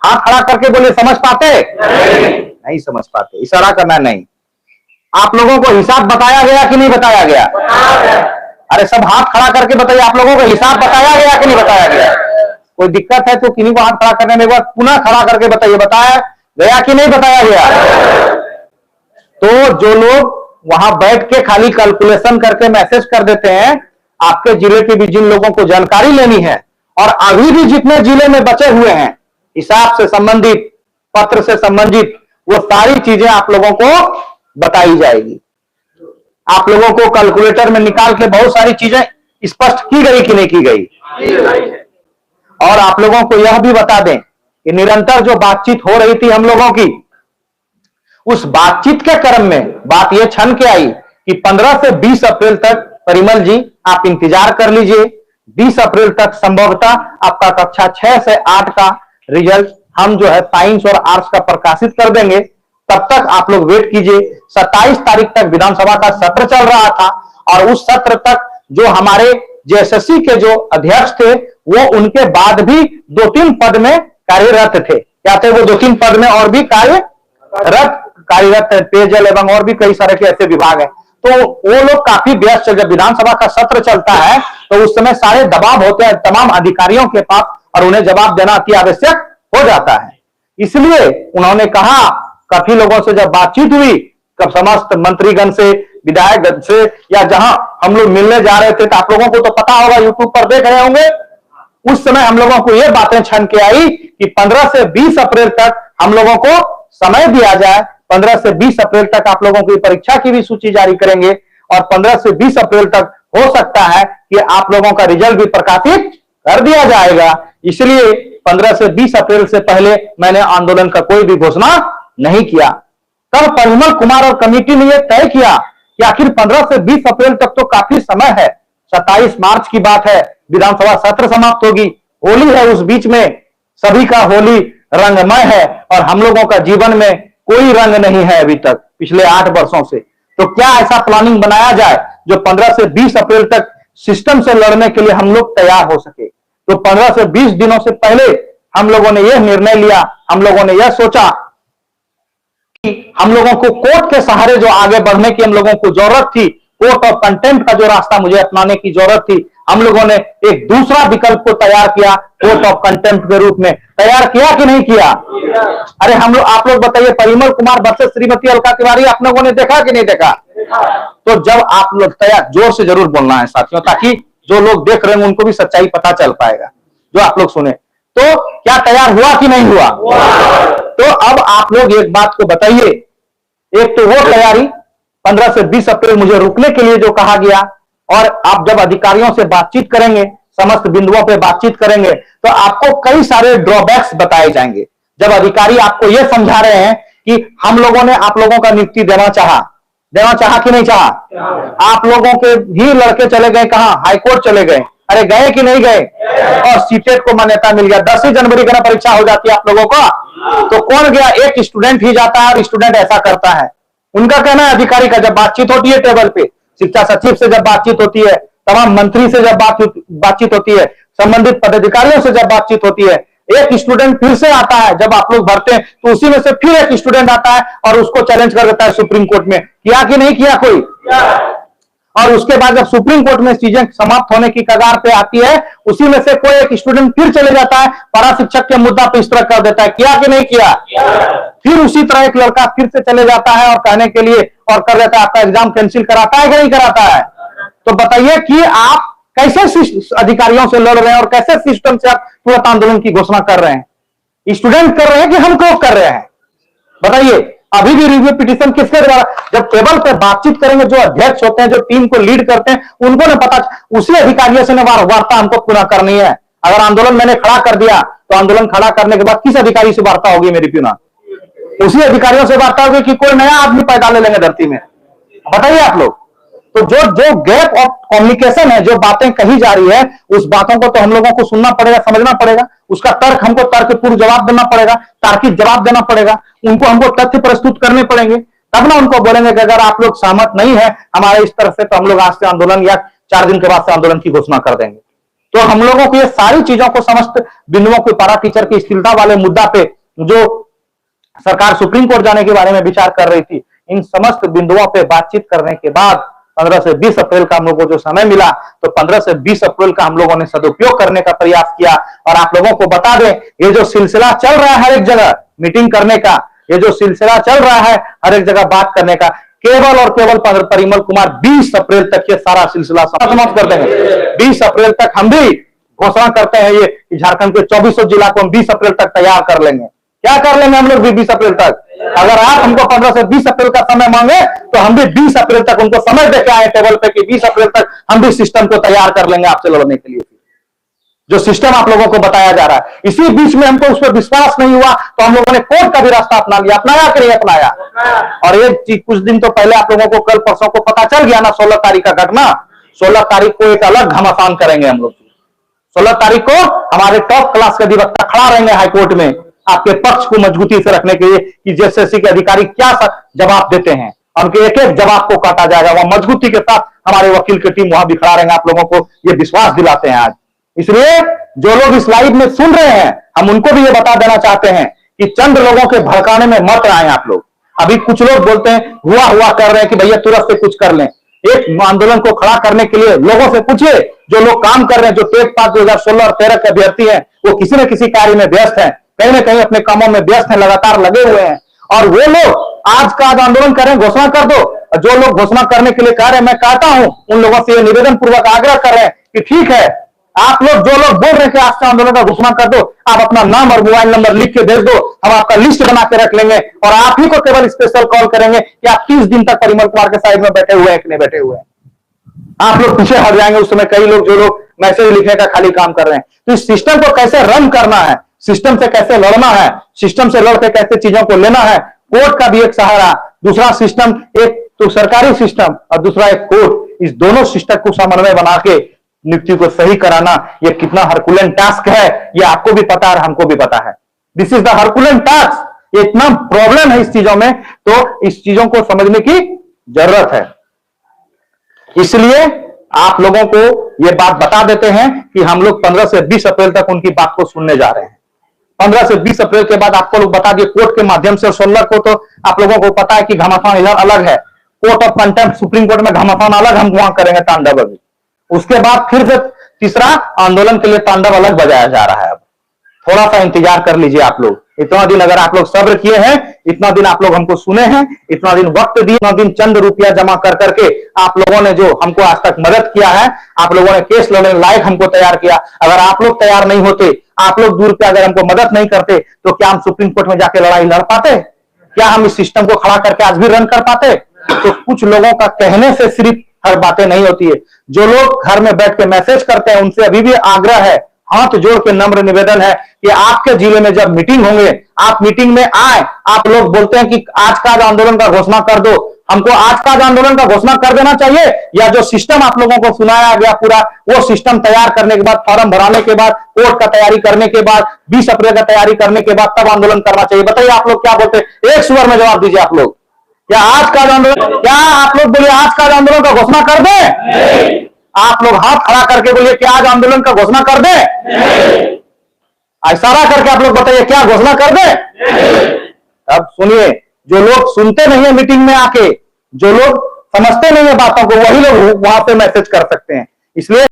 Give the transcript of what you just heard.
हाथ खड़ा करके बोलिए, समझ पाते? नहीं समझ पाते। इशारा करना नहीं। आप लोगों को हिसाब बताया गया कि नहीं बताया गया? अरे सब हाथ खड़ा करके बताइए, आप लोगों को हिसाब बताया गया कि नहीं बताया गया? कोई दिक्कत है तो किन्हीं को हाथ खड़ा करने में एक बार पुनः खड़ा करके बताइए, बताया गया कि नहीं बताया गया? तो जो लोग वहां बैठ के खाली कैलकुलेशन करके मैसेज कर देते हैं, आपके जिले के भी जिन लोगों को जानकारी लेनी है और अभी भी जितने जिले में बचे हुए हैं हिसाब से संबंधित, पत्र से संबंधित, वो सारी चीजें आप लोगों को बताई जाएगी। आप लोगों को कैलकुलेटर में निकाल के बहुत सारी चीजें स्पष्ट की गई कि नहीं की गई? और आप लोगों को यह भी बता दें कि निरंतर जो बातचीत हो रही थी हम लोगों की, उस बातचीत के क्रम में बात यह छन के आई कि 15 से 20 अप्रैल तक परिमल जी आप इंतजार कर लीजिए। 20 अप्रैल तक संभवतः आपका कक्षा 6 से 8 का रिजल्ट हम जो है साइंस और आर्ट्स का प्रकाशित कर देंगे। तब तक आप लोग वेट कीजिए। 27 तारीख तक विधानसभा का सत्र चल रहा था और उस सत्र तक जो हमारे जेएसएससी के जो अध्यक्ष थे वो उनके बाद भी 2-3 पद में कार्यरत थे। क्या थे वो 2-3 पद में और भी कार्यरत पेयजल एवं और भी कई सारे के ऐसे विभाग हैं। तो वो लोग काफी व्यस्त, जब विधानसभा का सत्र चलता है तो उस समय सारे दबाव होते हैं तमाम अधिकारियों के पास और उन्हें जवाब देना अति आवश्यक हो जाता है। इसलिए उन्होंने कहा, काफी लोगों से जब बातचीत हुई, कब समस्त मंत्रीगण से, विधायकगण से, या जहां हम लोग मिलने जा रहे थे, तो आप लोगों को तो पता होगा, यूट्यूब पर देख रहे होंगे, उस समय हम लोगों को ये बातें छन के आई कि 15 से 20 अप्रैल तक हम लोगों को समय दिया जाए। 15 से 20 अप्रैल तक आप लोगों की परीक्षा की भी सूची जारी करेंगे और 15 से 20 अप्रैल तक हो सकता है कि आप लोगों का रिजल्ट भी प्रकाशित कर दिया जाएगा। इसलिए 15 से 20 अप्रैल से पहले मैंने आंदोलन का कोई भी घोषणा नहीं किया। तब परिमल कुमार और कमेटी ने यह तय किया कि आखिर 15 से 20 अप्रैल तक तो काफी समय है। 27 मार्च की बात है, विधानसभा सत्र समाप्त होगी, होली है, उस बीच में सभी का होली रंगमय है और हम लोगों का जीवन में कोई रंग नहीं है अभी तक पिछले 8 वर्षों से। तो क्या ऐसा प्लानिंग बनाया जाए जो 15 से 20 अप्रैल तक सिस्टम से लड़ने के लिए हम लोग तैयार हो सके? तो 15 से 20 दिनों से पहले हम लोगों ने यह निर्णय लिया, हम लोगों ने यह सोचा कि हम लोगों को कोर्ट के सहारे जो आगे बढ़ने की हम लोगों को जरूरत थी, कोर्ट ऑफ कंटेम्प्ट का जो रास्ता मुझे अपनाने की जरूरत थी, हम लोगों ने एक दूसरा विकल्प को तैयार किया, कोर्ट ऑफ कंटेम्प्ट के रूप में। तैयार किया कि नहीं किया? अरे हम लोग, आप लोग बताइए, परिमल कुमार वर्सेस श्रीमती अलका तिवारी आप लोगों ने देखा कि नहीं देखा? तो जब आप लोग तैयार, जोर से जरूर बोलना है साथियों, ताकि जो लोग देख रहे हैं उनको भी सच्चाई पता चल पाएगा जो आप लोग सुने। तो क्या तैयार हुआ कि नहीं हुआ? तो अब आप लोग एक बात को बताइए, एक तो वो तैयारी 15 से 20 अप्रैल मुझे रुकने के लिए जो कहा गया, और आप जब अधिकारियों से बातचीत करेंगे, समस्त बिंदुओं पे बातचीत करेंगे, तो आपको कई सारे ड्रॉबैक्स बताए जाएंगे। जब अधिकारी आपको यह समझा रहे हैं कि हम लोगों ने आप लोगों का नियुक्ति देना चाहा कि नहीं चाहा? आप लोगों के भी लड़के चले गए कहां? हाईकोर्ट चले गए। अरे गए कि नहीं गए? और सीटेट को मान्यता मिल गया। 10 जनवरी का परीक्षा हो जाती है आप लोगों का, तो कौन गया? एक स्टूडेंट ही जाता है और स्टूडेंट ऐसा करता है। उनका कहना है, अधिकारी का जब बातचीत होती है टेबल पे, शिक्षा सचिव से जब बातचीत होती है, तमाम मंत्री से जब बातचीत होती है, संबंधित पदाधिकारियों से जब बातचीत होती है, एक स्टूडेंट फिर से आता है। जब आप लोग भरते हैं तो उसी में से फिर एक स्टूडेंट आता है और उसको चैलेंज कर देता है सुप्रीम कोर्ट में। किया कि नहीं किया कोई? और उसके बाद जब सुप्रीम कोर्ट में चीजें समाप्त होने की कगार पे आती है, उसी में से कोई एक स्टूडेंट फिर चले जाता है, पारा शिक्षक के मुद्दा पे इस तरह कर देता है। किया कि नहीं किया? फिर उसी तरह एक लड़का फिर से चले जाता है और कहने के लिए और कर देता है, आपका एग्जाम कैंसिल कराता है कि नहीं कराता है? तो बताइए कि आप कैसे अधिकारियों से लड़ रहे हैं और कैसे सिस्टम से आप तुरंत आंदोलन की घोषणा कर रहे हैं? स्टूडेंट कर रहे हैं कि हम लोग कर रहे हैं? बताइए। अभी भी रिव्यू पिटीशन किसके द्वारा? जब टेबल पे बातचीत करेंगे, जो अध्यक्ष होते हैं, जो टीम को लीड करते हैं, उनको ना पता, उसी अधिकारियों से वार्ता हमको पूरा करनी है। अगर आंदोलन मैंने खड़ा कर दिया तो आंदोलन खड़ा करने के बाद किस अधिकारी से वार्ता होगी मेरी? प्यूना उसी अधिकारियों से वार्ता होगी कि कोई नया आदमी पैदा ले लेंगे धरती में? बताइए आप लोग। तो जो गैप ऑफ कम्युनिकेशन है, जो बातें कही जा रही है, उस बातों को तो हम लोगों को सुनना पड़ेगा, समझना पड़ेगा, उसका तर्क हमको तर्कपूर्ण जवाब देना पड़ेगा, तार्किक जवाब देना पड़ेगा, उनको हमको तथ्य प्रस्तुत करने पड़ेंगे, तब ना उनको बोलेंगे कि अगर आप लोग सहमत नहीं है हमारे इस तरफ से तो हम लोग आज से आंदोलन या 4 दिन के बाद से आंदोलन की घोषणा कर देंगे। तो हम लोगों को ये सारी चीजों को, समस्त बिंदुओं को, पारा टीचर की स्थिरता वाले मुद्दा पे जो सरकार सुप्रीम कोर्ट जाने के बारे में विचार कर रही थी, इन समस्त बिंदुओं पे बातचीत करने के बाद 15 से 20 अप्रैल का हम लोगों को जो समय मिला, तो 15 से 20 अप्रैल का हम लोगों ने सदुपयोग करने का प्रयास किया। और आप लोगों को बता दें, ये जो सिलसिला चल रहा है हर एक जगह मीटिंग करने का, ये जो सिलसिला चल रहा है हर एक जगह बात करने का, केवल और केवल परिमल कुमार 20 अप्रैल तक ये सारा सिलसिला समाप्त कर देंगे। 20 अप्रैल तक हम भी घोषणा करते हैं ये झारखंड के 2400 जिला को हम 20 अप्रैल तक तैयार कर लेंगे। क्या कर लेंगे हम लोग भी 20 अप्रैल तक? अगर आप हमको 15 से 20 अप्रैल का समय मांगे तो हम भी 20 अप्रैल तक उनको समय देके आए टेबल पे कि 20 अप्रैल तक हम भी सिस्टम को तैयार कर लेंगे आपसे लड़ने के लिए। जो सिस्टम आप लोगों को बताया जा रहा है, इसी बीच में हमको उस पर विश्वास नहीं हुआ तो हम लोगों ने कोर्ट का भी रास्ता अपना लिया। अपनाया कि नहीं अपनाया? और ये चीज कुछ दिन तो पहले आप लोगों को कल परसों को पता चल गया ना, 16 तारीख का घटना। 16 तारीख को एक अलग घमासान करेंगे हम लोग। 16 तारीख को हमारे टॉप क्लास के अधिवक्ता खड़ा रहेंगे हाईकोर्ट में आपके पक्ष को मजबूती से रखने के लिए कि जेएसएससी के अधिकारी क्या जवाब देते हैं, उनके एक एक जवाब को काटा जाएगा। वह मजबूती के साथ हमारे वकील की टीम वहां भी खड़ा रहेंगे। आप लोगों को ये विश्वास दिलाते हैं आज। इसलिए जो लोग इस लाइव में सुन रहे हैं, हम उनको भी ये बता देना चाहते हैं कि चंद लोगों के भड़काने में मत आए आप लोग। अभी कुछ लोग बोलते हैं हुआ हुआ कर रहे हैं कि भैया तुरंत से कुछ कर लें। एक आंदोलन को खड़ा करने के लिए लोगों से पूछिए, जो लोग काम कर रहे हैं, जो टेट पास 2016 और 13 के अभ्यर्थी हैं, वो किसी न किसी कार्य में व्यस्त हैं, कहीं ना कहीं अपने कामों में व्यस्त हैं, लगातार लगे हुए हैं। और वो लोग आज का आंदोलन करें, घोषणा कर दो। जो लोग घोषणा करने के लिए कह रहे हैं, मैं कहता हूं उन लोगों से निवेदन पूर्वक आग्रह कर रहे हैं कि ठीक है, आप लोग जो लोग बोल रहे हैं कि आज का आंदोलन का घोषणा कर दो, आप अपना नाम और मोबाइल नंबर लिख के भेज दो, हम आपका लिस्ट बना के रख लेंगे और आप ही को केवल स्पेशल कॉल करेंगे कि आप 30 दिन तक परिमल कुमार के साइड में बैठे हुए हैं कि नहीं बैठे हुए हैं। आप लोग पीछे हट जाएंगे। उस समय कई लोग जो लोग मैसेज लिखने का खाली काम कर रहे हैं। तो इस सिस्टम को कैसे रन करना है, सिस्टम से कैसे लड़ना है, सिस्टम से लड़के कैसे चीजों को लेना है, कोर्ट का भी एक सहारा, दूसरा सिस्टम एक तो सरकारी सिस्टम और दूसरा एक कोर्ट, इस दोनों सिस्टम को समन्वय बना के नियुक्ति को सही कराना, ये कितना हरकुलन टास्क है ये आपको भी पता है और हमको भी पता है। This is the herculean task. ये इतना प्रॉब्लम है इस चीजों में, तो इस चीजों को समझने की जरूरत है। इसलिए आप लोगों को यह बात बता देते हैं कि हम लोग 15 से 20 अप्रैल तक उनकी बात को सुनने जा रहे हैं। 15 से 20 अप्रैल के बाद आपको लोग बता दिए कोर्ट के माध्यम से। 16 को तो आप लोगों को पता है कि घमासान इधर अलग है, court of contempt supreme court में घमासान अलग, हम वहां करेंगे तांडव अभी। उसके बाद फिर से तीसरा आंदोलन के लिए तांडव अलग बजाया जा रहा है। अब थोड़ा सा इंतजार कर लीजिए आप लोग। इतना दिन अगर आप लोग सब्र किए हैं, इतना दिन आप लोग हमको सुने हैं, इतना दिन वक्त दिए, इतना दिन चंद रुपया जमा कर करके आप लोगों ने जो हमको आज तक मदद किया है, आप लोगों ने केस लड़ने लायक हमको तैयार किया। अगर आप लोग तैयार नहीं होते, आप लोग दूर पे अगर हमको मदद नहीं करते, तो क्या हम सुप्रीम कोर्ट में जाके लड़ाई लड़ पाते? क्या हम इस सिस्टम को खड़ा करके आज भी रन कर पाते? तो कुछ लोगों का कहने से सिर्फ हर बातें नहीं होती है। जो लोग घर में बैठ के मैसेज करते हैं, उनसे अभी भी आग्रह है, हाथ जोड़ के नम्र निवेदन है कि आपके जिले में जब मीटिंग होंगे, आप मीटिंग में आए। आप लोग बोलते हैं कि आज का आंदोलन का घोषणा कर दो, हमको आज का आंदोलन का घोषणा कर देना चाहिए, या जो सिस्टम आप लोगों को सुनाया गया पूरा, वो सिस्टम तैयार करने के बाद, फॉर्म भराने के बाद, कोर्ट का तैयारी करने के बाद, 20 अप्रैल का तैयारी करने के बाद तब आंदोलन करना चाहिए? बताइए आप लोग क्या बोलते हैं? एक स्वर में जवाब दीजिए आप लोग। क्या आज का आंदोलन, क्या आप लोग बोलिए आज का आंदोलन का घोषणा कर दें? आप लोग हाथ खड़ा करके बोलिए कि आज आंदोलन का घोषणा कर दें। इशारा करके आप लोग बताइए क्या घोषणा कर दें? अब सुनिए, जो लोग सुनते नहीं है मीटिंग में आके, जो लोग समझते नहीं है बातों को, वही लोग वहां पे मैसेज कर सकते हैं। इसलिए